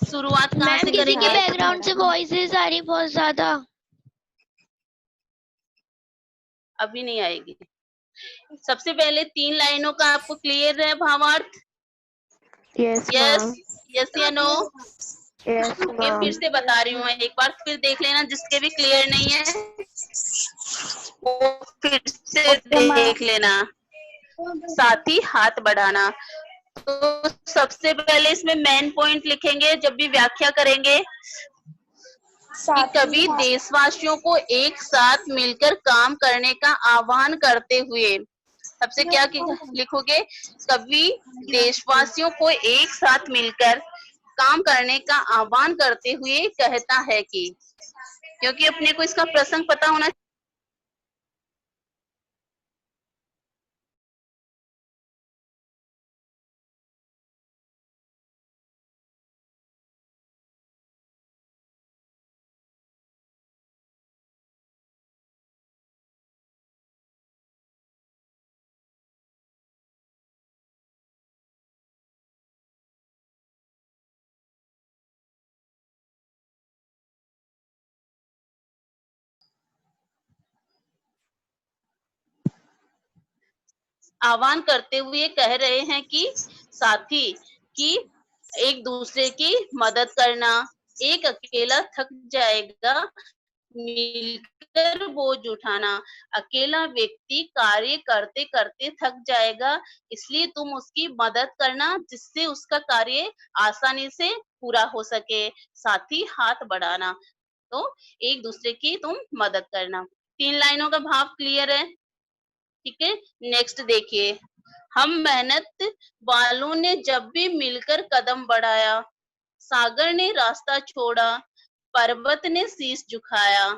शुरुआत कहाँ मैम से किसी के करेंगे? बैकग्राउंड से वॉइसेस आ रही बहुत ज्यादा। अभी नहीं आएगी। सबसे पहले 3 लाइनों का आपको क्लियर है भावार्थ? Yes yes, ma'am. यस या नो? यस ओके, फिर मैम। से बता रही हूँ मैं, एक बार फिर देख लेना, जिसके भी क्लियर नहीं है वो फिर से देख लेना। साथ ही हाथ बढ़ाना। तो सबसे पहले इसमें मेन पॉइंट लिखेंगे जब भी व्याख्या करेंगे कि कवि देशवासियों को एक साथ मिलकर काम करने का आह्वान करते हुए, सबसे क्या लिखोगे? कवि देशवासियों को एक साथ मिलकर काम करने का आह्वान करते हुए कहता है कि, क्योंकि अपने को इसका प्रसंग पता होना आह्वान करते हुए कह रहे हैं कि साथी कि एक दूसरे की मदद करना, एक अकेला थक जाएगा मिलकर बोझ उठाना, अकेला व्यक्ति कार्य करते करते थक जाएगा, इसलिए तुम उसकी मदद करना जिससे उसका कार्य आसानी से पूरा हो सके, साथ ही हाथ बढ़ाना। तो एक दूसरे की तुम मदद करना। 3 लाइनों का भाव क्लियर है? ठीक है, नेक्स्ट देखिए। हम मेहनत वालों ने जब भी मिलकर कदम बढ़ाया, सागर ने रास्ता छोड़ा, पर्वत ने शीश झुकाया,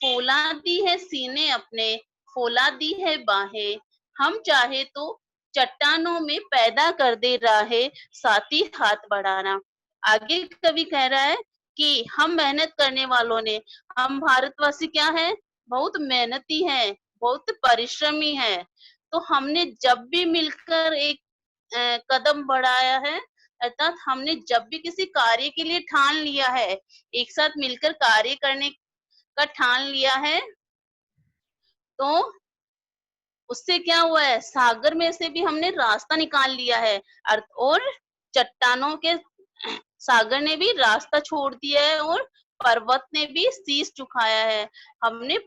फूला दी है सीने अपने, फूला दी है बाहें, हम चाहे तो चट्टानों में पैदा कर दे राहें, साथ ही हाथ बढ़ाना। आगे कवि कह रहा है कि हम मेहनत करने वालों ने, हम भारतवासी क्या है? बहुत मेहनती हैं, बहुत परिश्रमी है। तो हमने जब भी मिलकर एक कदम बढ़ाया है, अर्थात हमने जब भी किसी कार्य के लिए ठान लिया है, एक साथ मिलकर कार्य करने का ठान लिया है, तो उससे क्या हुआ है? सागर में से भी हमने रास्ता निकाल लिया है, और चट्टानों के सागर ने भी रास्ता छोड़ दिया है और पर्वत ने भी शीश झुकाया है। हमने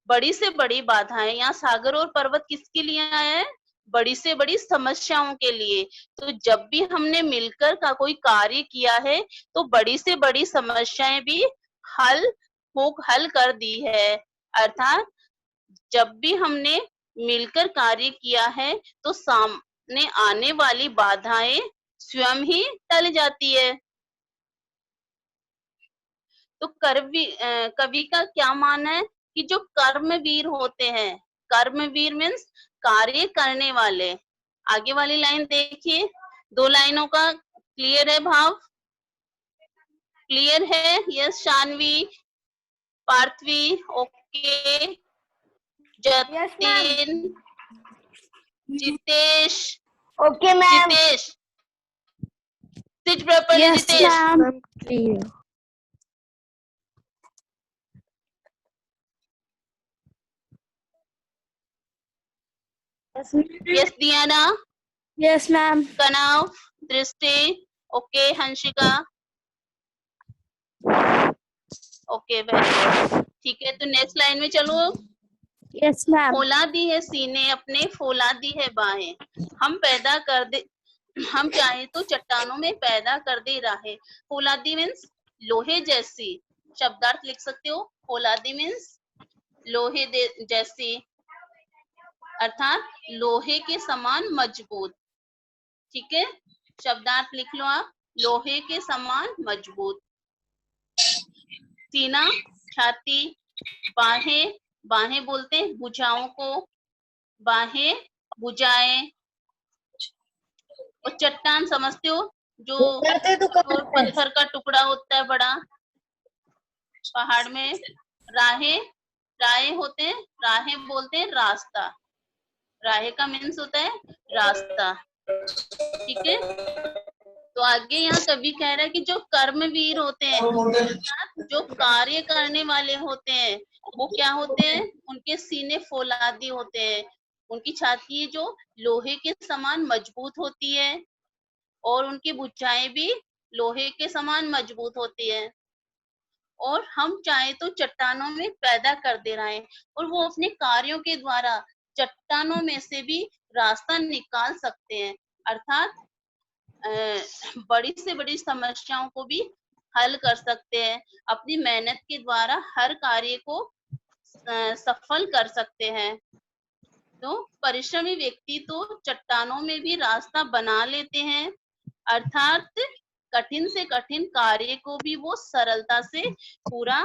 बड़ी से बड़ी बाधाएं, यहाँ सागर और पर्वत किसके लिए आया है? बड़ी से बड़ी समस्याओं के लिए। तो जब भी हमने मिलकर का कोई कार्य किया है, तो बड़ी से बड़ी समस्याएं भी हल कर दी है। अर्थात जब भी हमने मिलकर कार्य किया है, तो सामने आने वाली बाधाएं स्वयं ही टल जाती है। तो कवि का क्या मानना है कि जो कर्मवीर होते हैं, कर्मवीर मीन्स कार्य करने वाले। आगे वाली लाइन देखिए, 2 लाइनों का क्लियर है भाव? क्लियर है? Yes Shanvi, Parthvi, okay, Jatin, Jitesh, okay ma'am. Jitesh, sit properly yes Jitesh. Ma'am. Clear. Yes Diyana, yes ma'am. Kanav, Drishti, okay, Hansika, okay, very good. ठीक है, तो नेक्स्ट लाइन में चलो। Yes ma'am. फौला दी है सीने अपने, फौला दी है बाहें, हम पैदा कर दे, हम चाहे तो चट्टानों में पैदा कर दे राहें। फौलादी मीन्स लोहे जैसी, शब्दार्थ लिख सकते हो। फौलादी मीन्स लोहे जैसी, अर्थात लोहे के समान मजबूत। ठीक है, शब्दार्थ लिख लो आप, लोहे के समान मजबूत। सीना, छाती, बाहें, बाहें बोलते हैं भुजाओं को, बाहें, भुजाएं। और चट्टान समझते हो, जो पत्थर का टुकड़ा होता है बड़ा पहाड़ में। राहें, राहें होते हैं, राहें बोलते हैं रास्ता, राहें का मीन्स होता है रास्ता। ठीक है, तो आगे यहाँ कवि कह रहा है कि जो कर्मवीर होते हैं, अर्थात जो कार्य करने वाले होते हैं, वो क्या होते हैं, उनके सीने फौलादी होते हैं, उनकी छाती जो लोहे के समान मजबूत होती है और उनकी भुजाएं भी लोहे के समान मजबूत होती है। और हम चाहे तो चट्टानों में पैदा कर दे रहे हैं और वो अपने कार्यों के द्वारा चट्टानों में से भी रास्ता निकाल सकते हैं, अर्थात बड़ी से बड़ी समस्याओं को भी हल कर सकते हैं, अपनी मेहनत के द्वारा हर कार्य को सफल कर सकते हैं। तो परिश्रमी व्यक्ति तो चट्टानों में भी रास्ता बना लेते हैं, अर्थात कठिन से कठिन कार्य को भी वो सरलता से पूरा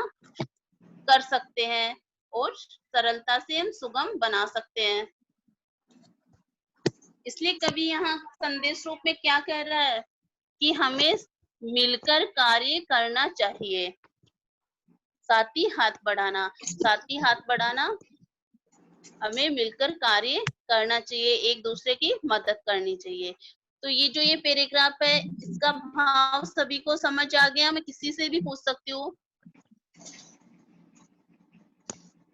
कर सकते हैं और सरलता से हम सुगम बना सकते हैं। इसलिए कवि यहाँ संदेश रूप में क्या कह रहा है कि हमें मिलकर कार्य करना चाहिए, साथ ही हाथ बढ़ाना, साथ ही हाथ बढ़ाना, हमें मिलकर कार्य करना चाहिए, एक दूसरे की मदद करनी चाहिए। तो ये पैराग्राफ है, इसका भाव सभी को समझ आ गया? मैं किसी से भी पूछ सकती हूँ।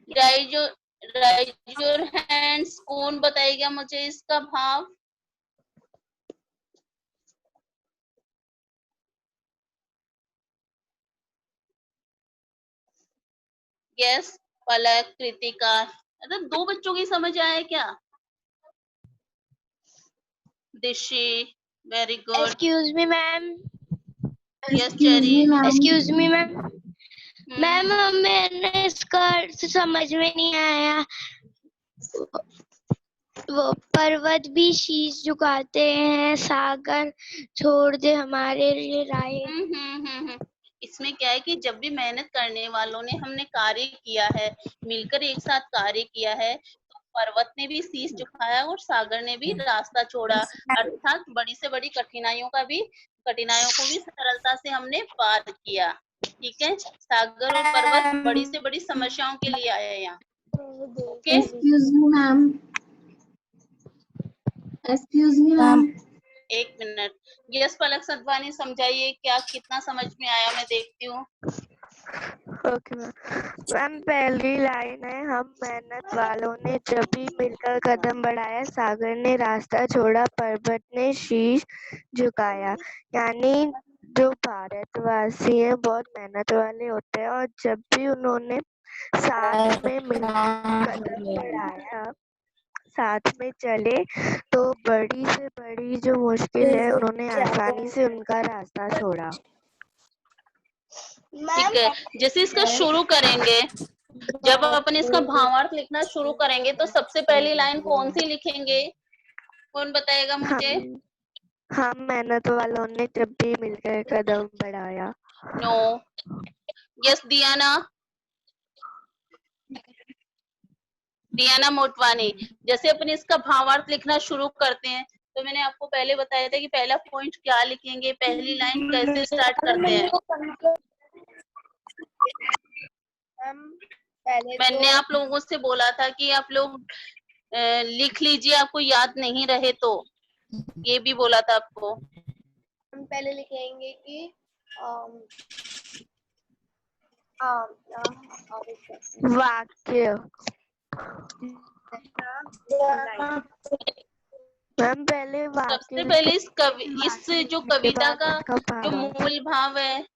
राइज योर हैंड्स, कौन बताएगा मुझे इसका भाव? यस, पलक, कृतिका, मतलब 2 बच्चों की समझ आया क्या? दिशी, very good. Excuse me, ma'am. Yes cherry. Excuse me, ma'am. Ma'am मैंने इसका अर्थ समझ में नहीं आया। वो पर्वत भी शीश झुकाते हैं, सागर छोड़ दे हमारे लिए राह। इसमें क्या है कि जब भी मेहनत करने वालों ने हमने कार्य किया है, मिलकर एक साथ कार्य किया है, तो पर्वत ने भी शीश झुकाया और सागर ने भी रास्ता छोड़ा, अर्थात बड़ी से बड़ी कठिनाइयों को भी सरलता से हमने पार किया। ठीक है, सागर और पर्वत बड़ी से बड़ी समस्याओं के लिए आया है यहाँ। Okay, Excuse me, ma'am. एक मिनट। यस पलक सदवानी, समझाइए क्या कितना समझ में आया, मैं देखती हूँ। ओके मैम, पहली लाइन है, हम मेहनत वालों ने जब भी मिलकर कदम बढ़ाया, सागर ने रास्ता छोड़ा, पर्वत ने शीश झुकाया। यानी जो भारतवासी हैं बहुत मेहनत वाले होते हैं और जब भी उन्होंने साथ में मिलकर कदम बढ़ाया, साथ में चले, तो बड़ी से बड़ी जो मुश्किल है उन्होंने आसानी से उनका रास्ता छोड़ा। ठीक है, जैसे इसका शुरू करेंगे, जब अपन इसका भावार्थ लिखना शुरू करेंगे तो सबसे पहली लाइन कौन सी लिखेंगे? कौन बताएगा मुझे? हम मेहनत वालों ने जब भी मिलकर कदम बढ़ाया। नो। यस दियाना, दियाना मोटवानी, जैसे अपन इसका भावार्थ लिखना शुरू करते हैं, तो मैंने आपको पहले बताया था कि पहला पॉइंट क्या लिखेंगे, पहली लाइन कैसे स्टार्ट करते हैं। मैंने आप लोगों से बोला था कि आप लोग लिख लीजिए, आपको याद नहीं रहे तो, ये भी बोला था आपको। हम पहले लिखेंगे कि वाक्य। मैम पहले सबसे पहले इस जो कविता का जो भाव। मूल भाव है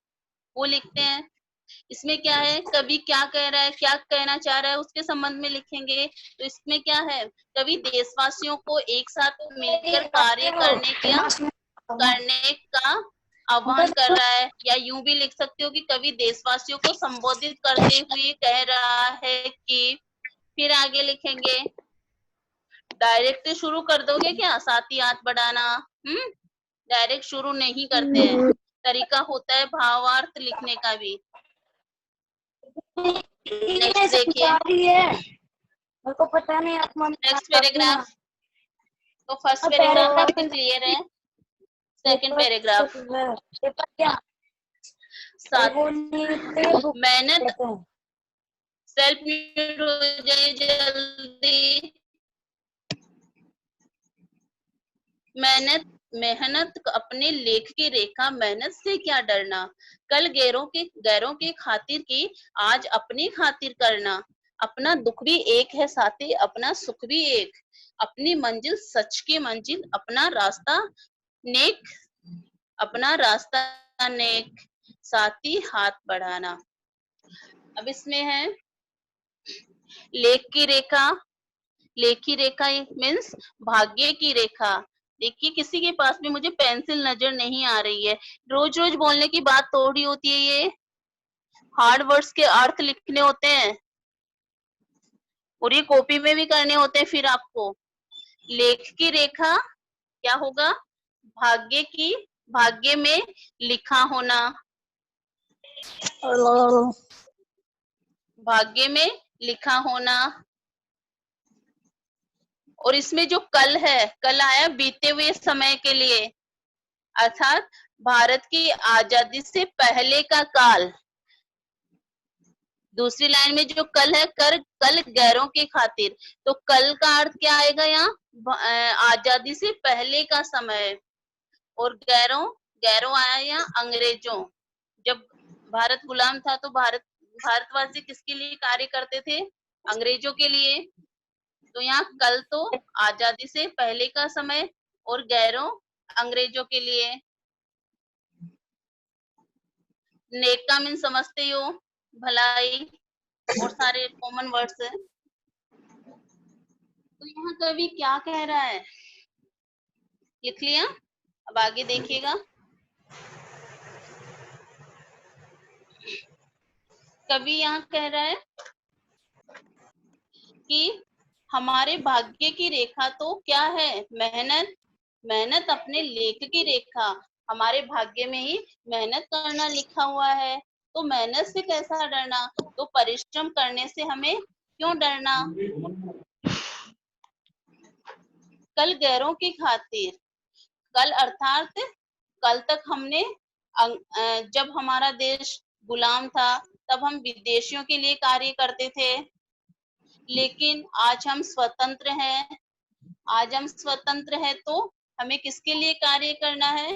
वो लिखते हैं। इसमें क्या है, कवि क्या कह रहा है, क्या कहना चाह रहा है, उसके संबंध में लिखेंगे। तो इसमें क्या है, कवि देशवासियों को एक साथ मिलकर कार्य करने का आह्वान कर रहा है, या यूं भी लिख सकते हो कि कवि देशवासियों को संबोधित करते हुए कह रहा है कि, फिर आगे लिखेंगे। डायरेक्ट शुरू कर दोगे क्या, साथ ही हाथ बढ़ाना? डायरेक्ट शुरू नहीं करते हैं, तरीका होता है भावार्थ लिखने का भी। नेक्स्ट देखिए, मेरे को पता नहीं। Next paragraph. तो फर्स्ट पैराग्राफ आपके क्लियर है, सेकंड पैराग्राफ। मेहनत, सेल्फ म्यूट हो जाए जल्दी। मेहनत मेहनत अपने लेख की रेखा, मेहनत से क्या डरना, कल गैरों के खातिर की, आज अपनी खातिर करना, अपना दुख भी एक है साथी, अपना सुख भी एक, अपनी मंजिल सच की मंजिल, अपना रास्ता नेक, अपना रास्ता नेक, साथी हाथ बढ़ाना। अब इसमें है लेख की रेखा। लेख की रेखा मीन्स भाग्य की रेखा। देखिए किसी के पास भी मुझे पेंसिल नजर नहीं आ रही है। रोज रोज बोलने की बात थोड़ी होती है ये, हार्ड वर्ड्स के अर्थ लिखने होते हैं और ये कॉपी में भी करने होते हैं। फिर आपको लेख की रेखा क्या होगा, भाग्य में लिखा होना, भाग्य में लिखा होना। और इसमें जो कल है, कल आया बीते हुए समय के लिए, अर्थात भारत की आजादी से पहले का काल। दूसरी लाइन में जो कल है, कल गैरों के खातिर, तो कल का अर्थ क्या आएगा यहाँ, आजादी से पहले का समय। और गैरों आया यहाँ अंग्रेजों। जब भारत गुलाम था तो भारतवासी किसके लिए कार्य करते थे, अंग्रेजों के लिए। तो यहाँ कल तो आजादी से पहले का समय और गैरों अंग्रेजों के लिए। नेक का मीन समझते हो, भलाई और सारे कॉमन वर्ड्स है। तो यहाँ कवि क्या कह रहा है, लिख लिया। अब आगे देखिएगा, कवि यहाँ कह रहा है कि हमारे भाग्य की रेखा तो क्या है, मेहनत। मेहनत अपने लेख की रेखा, हमारे भाग्य में ही मेहनत करना लिखा हुआ है। तो मेहनत से कैसा डरना, तो परिश्रम करने से हमें क्यों डरना। कल गैरों की खातिर, कल अर्थात कल तक हमने जब हमारा देश गुलाम था तब हम विदेशियों के लिए कार्य करते थे, लेकिन आज हम स्वतंत्र हैं। आज हम स्वतंत्र हैं तो हमें किसके लिए कार्य करना है,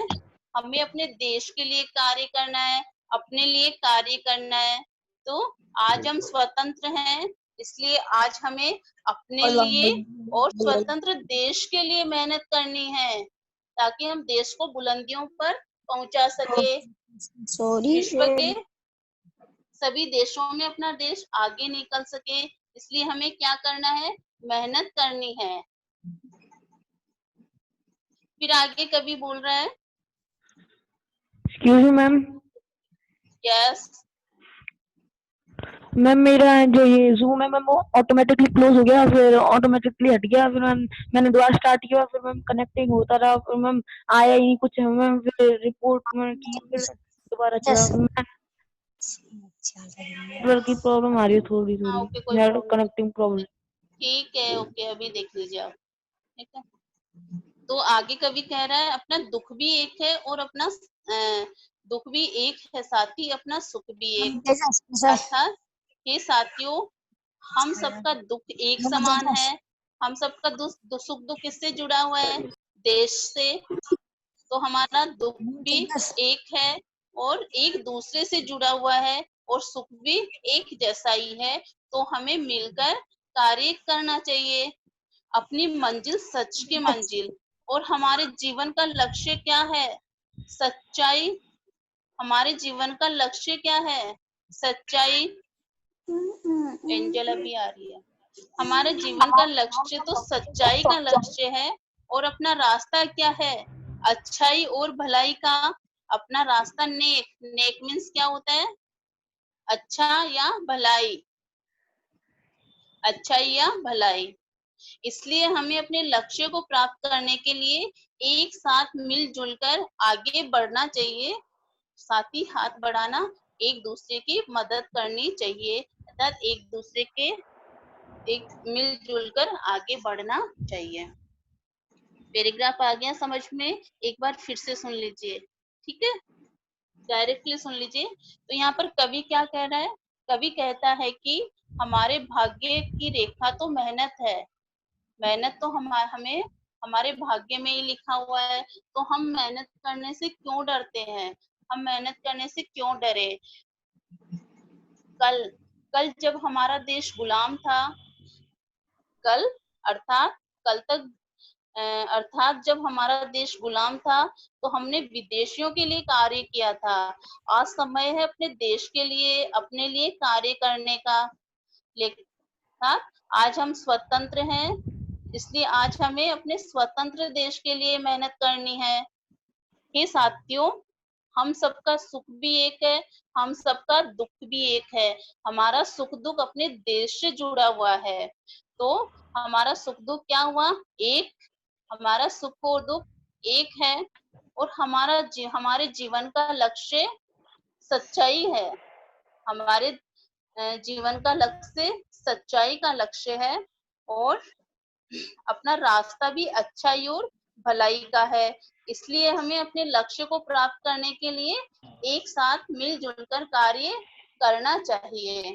हमें अपने देश के लिए कार्य करना है, अपने लिए कार्य करना है। तो आज हम स्वतंत्र हैं, इसलिए आज हमें अपने लिए और स्वतंत्र देश के लिए मेहनत करनी है, ताकि हम देश को बुलंदियों पर पहुंचा सके। विश्व के सभी देशों में अपना देश आगे निकल सके, इसलिए हमें क्या करना है, मेहनत करनी है। फिर आगे कवि बोल रहा है, excuse me ma'am. Yes ma'am मेरा जो ये जूम है मैम वो ऑटोमेटिकली क्लोज हो गया, फिर ऑटोमेटिकली हट गया, फिर मैम मैंने दोबारा स्टार्ट किया, फिर मैम कनेक्टिंग होता रहा, फिर मैम आया ही नहीं कुछ मैम, फिर रिपोर्ट मैंने की, फिर दोबारा चला। नेटवर्क की प्रॉब्लम आ रही है थोड़ी हाँ थोड़ी, ओके, कोई नेट प्रॉब्लम नहीं, कनेक्टिंग प्रॉब्लम। ठीक है ओके, अभी देख लीजिए आप, ठीक है। तो आगे कवि कह रहा है, अपना दुख भी एक है और अपना दुख भी एक है साथी, अपना सुख भी एक। अर्थात हे साथियों, हम सबका दुख एक समान है, हम सबका सुख दुख किससे जुड़ा हुआ है, देश से। तो हमारा दुख भी एक है और एक दूसरे से जुड़ा हुआ है, और सुख भी एक जैसा ही है। तो हमें मिलकर कार्य करना चाहिए, अपनी मंजिल सच की मंजिल। और हमारे जीवन का लक्ष्य क्या है, सच्चाई। हमारे जीवन का लक्ष्य क्या है, सच्चाई। एंजल अभी आ रही है। हमारे जीवन का लक्ष्य तो सच्चाई का लक्ष्य है, और अपना रास्ता क्या है, अच्छाई और भलाई का। अपना रास्ता नेक, नेक मीन्स क्या होता है, अच्छा या भलाई, अच्छाई या भलाई। इसलिए हमें अपने लक्ष्य को प्राप्त करने के लिए एक साथ मिलजुल कर आगे बढ़ना चाहिए, साथ ही हाथ बढ़ाना, एक दूसरे की मदद करनी चाहिए, अर्थात एक दूसरे के एक मिलजुल कर आगे बढ़ना चाहिए। पैराग्राफ आ गया समझ में, एक बार फिर से सुन लीजिए, ठीक है, डायरेक्टली सुन लीजिए। तो यहाँ पर कवि क्या कह रहा है, कवि कहता है कि हमारे भाग्य की रेखा तो मेहनत है, मेहनत तो हमें हमारे भाग्य में ही लिखा हुआ है, तो हम मेहनत करने से क्यों डरते हैं? हम मेहनत करने से क्यों डरे? कल जब हमारा देश गुलाम था, कल अर्थात कल तक अर्थात जब हमारा देश गुलाम था, तो हमने विदेशियों के लिए कार्य किया था। आज समय है अपने देश के लिए, अपने लिए कार्य करने का। लेकिन आज हम स्वतंत्र हैं, इसलिए आज हमें अपने स्वतंत्र देश के लिए मेहनत करनी है। हे साथियों, हम सबका सुख भी एक है, हम सबका दुख भी एक है। हमारा सुख दुख अपने देश से जुड़ा हुआ है। तो हमारा सुख दुख क्या हुआ? एक। हमारा सुख और दुख एक है, और हमारे जीवन का लक्ष्य सच्चाई है। हमारे जीवन का लक्ष्य सच्चाई का लक्ष्य है, और अपना रास्ता भी अच्छाई और भलाई का है। इसलिए हमें अपने लक्ष्य को प्राप्त करने के लिए एक साथ मिलजुल कर कार्य करना चाहिए।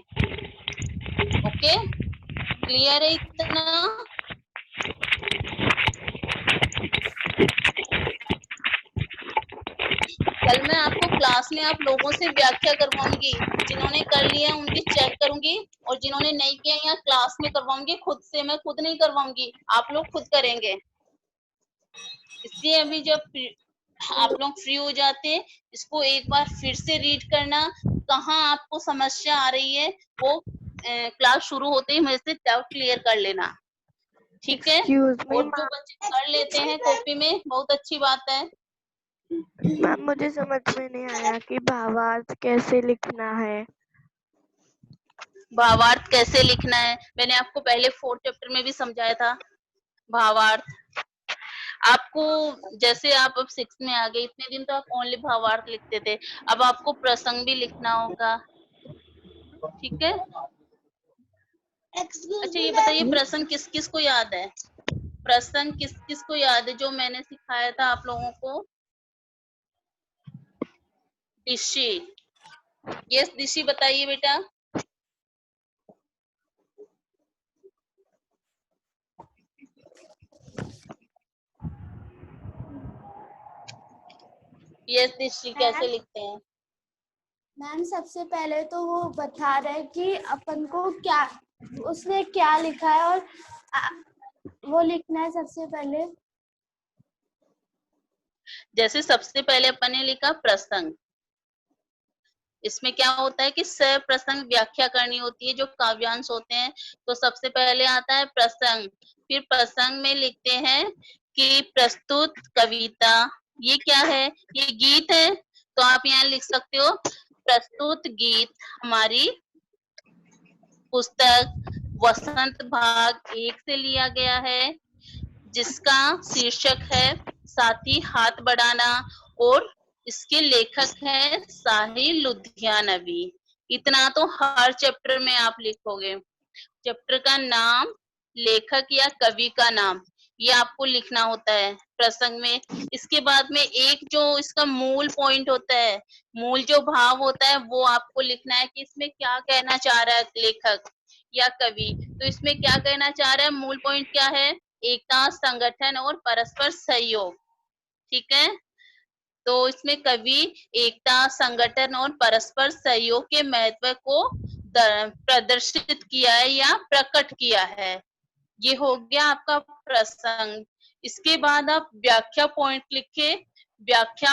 ओके, क्लियर है इतना? कल मैं आपको क्लास में आप लोगों से व्याख्या करवाऊंगी। जिन्होंने कर लिया उनकी चेक करूंगी, और जिन्होंने नहीं किया यहाँ क्लास में करवाऊंगी खुद से। मैं खुद नहीं करवाऊंगी, आप लोग खुद करेंगे। इसलिए अभी जब आप लोग फ्री हो जाते, इसको एक बार फिर से रीड करना। कहाँ आपको समस्या आ रही है वो क्लास शुरू होते ही मेरे से डाउट क्लियर कर लेना, ठीक है? और जो बच्चे कर लेते हैं कॉपी में, बहुत अच्छी बात है। मैम मुझे समझ में नहीं आया कि भावार्थ कैसे लिखना है। भावार्थ कैसे लिखना है मैंने आपको पहले 4th चैप्टर में भी समझाया था। भावार्थ आपको, जैसे आप अब 6 में आ गए, इतने दिन तो आप ओनली भावार्थ लिखते थे, अब आपको प्रसंग भी लिखना होगा, ठीक है? अच्छा ये बताइए, प्रसंग किस किस को याद है? प्रसंग किस किस को याद है जो मैंने सिखाया था आप लोगों को? दिशी, यस दिशी बताइए बेटा। यस दिशी, कैसे लिखते हैं? मैम सबसे पहले तो वो बता रहे कि अपन को क्या, उसने क्या लिखा है, और वो लिखना है सबसे पहले। जैसे सबसे पहले अपन ने लिखा प्रसंग। इसमें क्या होता है कि प्रसंग व्याख्या करनी होती है, जो काव्यांश होते हैं। तो सबसे पहले आता है प्रसंग, फिर प्रसंग में लिखते हैं कि प्रस्तुत कविता। ये क्या है? ये गीत है, तो आप यहाँ लिख सकते हो प्रस्तुत गीत हमारी पुस्तक वसंत भाग 1 से लिया गया है, जिसका शीर्षक है साथी हाथ बढ़ाना, और इसके लेखक है साहिल लुधियानवी। इतना तो हर चैप्टर में आप लिखोगे। चैप्टर का नाम, लेखक या कवि का नाम, ये आपको लिखना होता है प्रसंग में। इसके बाद में एक जो इसका मूल पॉइंट होता है, मूल जो भाव होता है, वो आपको लिखना है कि इसमें क्या कहना चाह रहा है लेखक या कवि। तो इसमें क्या कहना चाह रहा है, मूल पॉइंट क्या है? एकता, संगठन और परस्पर सहयोग, ठीक है? तो इसमें कवि एकता, संगठन और परस्पर सहयोग के महत्व को प्रदर्शित किया है या प्रकट किया है। ये हो गया आपका प्रसंग। इसके बाद आप व्याख्या पॉइंट लिख के व्याख्या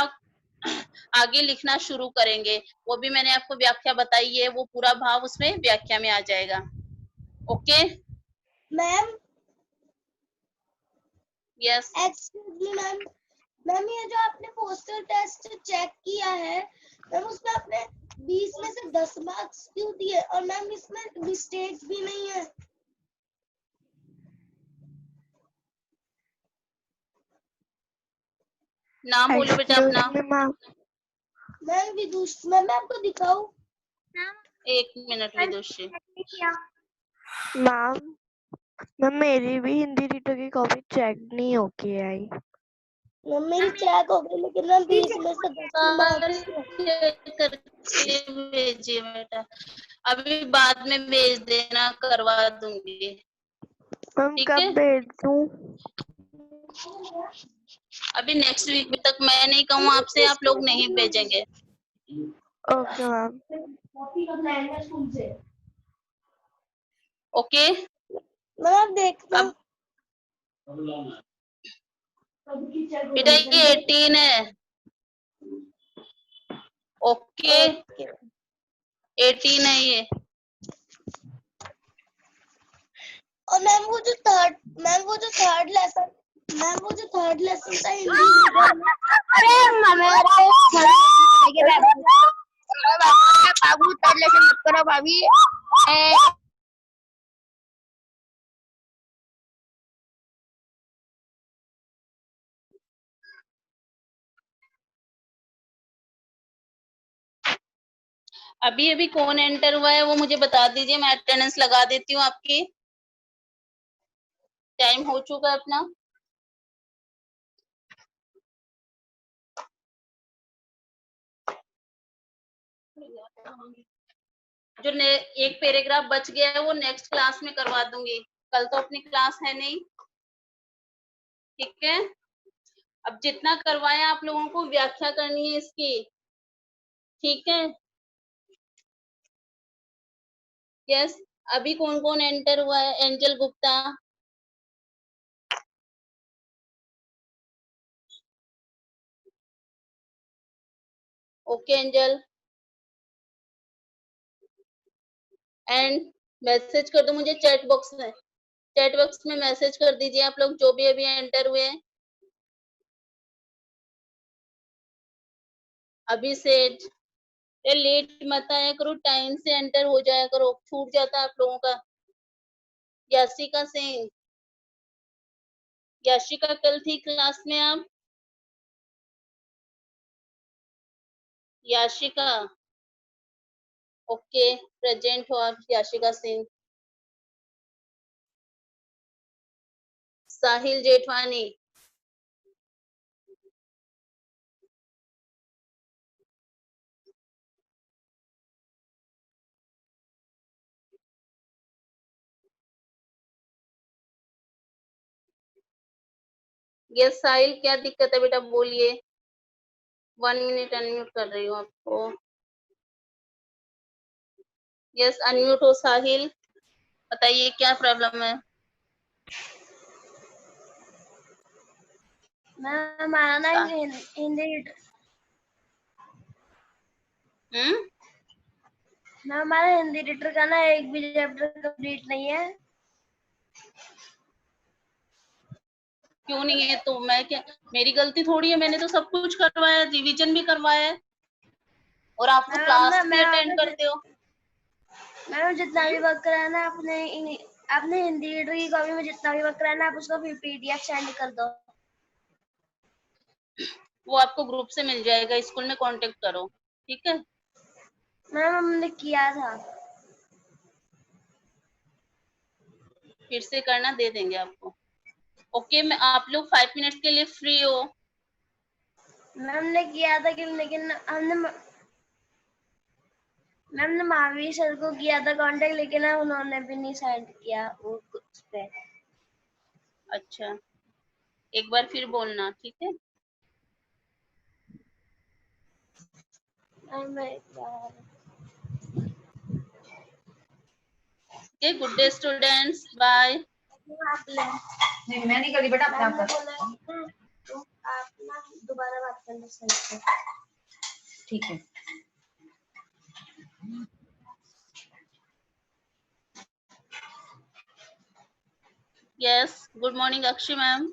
आगे लिखना शुरू करेंगे। वो भी मैंने आपको व्याख्या बताई है, वो पूरा भाव उसमें व्याख्या में आ जाएगा। Okay ma'am yes excuse me ma'am, ma'am ये जो आपने पोस्टर टेस्ट चेक किया है, मैम उसमें आपने 20 में से 10 मार्क्स क्यों दिए? और मैम इसमें मिस्टेक्स भी नहीं है। नाम बोलो बेटा अपना। मैम विदुष, मैं आपको दिखाऊं? 1 मिनट विदुषी। मैम मेरी भी हिंदी रीडर की कॉपी चेक नहीं होके आई। मेरी चेक हो गई, लेकिन मैम 20 में से 10 मार्क्स। करके भेजिए बेटा, अभी बाद में भेज देना, करवा दूंगी। मैम ठीक कब है? भेज दूं? अभी नेक्स्ट वीक तक मैं नहीं कहूँ आपसे, आप लोग नहीं भेजेंगे। Okay ma'am. ओके, मैम देखना। अब बेटा ये 18 है। ओके, ओके 18 है ये। और मैम वो जो थर्ड लेसन था इंडिविजुअल में, अरे बाबू थर्ड लेसन मत करो भाभी। अभी अभी कौन एंटर हुआ है वो मुझे बता दीजिए, मैं अटेंडेंस लगा देती हूँ आपकी। टाइम हो चुका है अपना। जो एक पैराग्राफ बच गया है वो नेक्स्ट क्लास में करवा दूंगी, कल तो अपनी क्लास है नहीं। ठीक है, अब जितना करवाया आप लोगों को व्याख्या करनी है इसकी। ठीक है, यस। अभी कौन कौन एंटर हुआ है? Angel Gupta, okay angel. And message कर दो मुझे चैट बॉक्स में, मैसेज कर दीजिए आप लोग जो भी अभी एंटर हुए हैं। अभी से लेट मत आया करो, टाइम से एंटर हो जाया करो, छूट जाता है आप लोगों का। याशिका सिंह, याशिका कल थी क्लास में आप? याशिका, ओके प्रेजेंट हो आप याशिका सिंह। साहिल जेठवानी, यस साहिल, क्या दिक्कत है बेटा बोलिए। 1 मिनट अनम्यूट कर रही हूँ आपको। यस अनम्यूट हो साहिल, बताइए क्या प्रॉब्लम है। मैम हमारा ना हिंदी मैम हमारा हिंदी रीडर का ना एक भी चैप्टर कंप्लीट नहीं है। क्यों नहीं है? तो मैं क्या, मेरी गलती थोड़ी है, मैंने तो सब कुछ करवाया, रिवीजन भी करवाया है और आप तो क्लास भी अटेंड करते हो। मैम जितना भी वर्क करा है ना अपने हिंदी रीडर की कॉपी में जितना भी वर्क करा है ना, आप उसको पीडीएफ सेंड कर दो। वो आपको ग्रुप से मिल जाएगा, स्कूल में कांटेक्ट करो, ठीक है। मैम हमने किया था। फिर से करना, दे देंगे आपको। ओके, मैं आप लोग 5 मिनट के लिए फ्री हो? मैम ने किया था कि लेकिन मैम ने महावीर सर को किया था कांटेक्ट, लेकिन उन्होंने भी नहीं सेंड किया वो उस पे। अच्छा, एक बार फिर बोलना, ठीक है। Okay, good day students, bye. नहीं मैं नहीं कर रही बेटा, अपने आप कर। तो आप ना दोबारा बात करना सर से। ठीक है। Yes, good morning Akshay ma'am.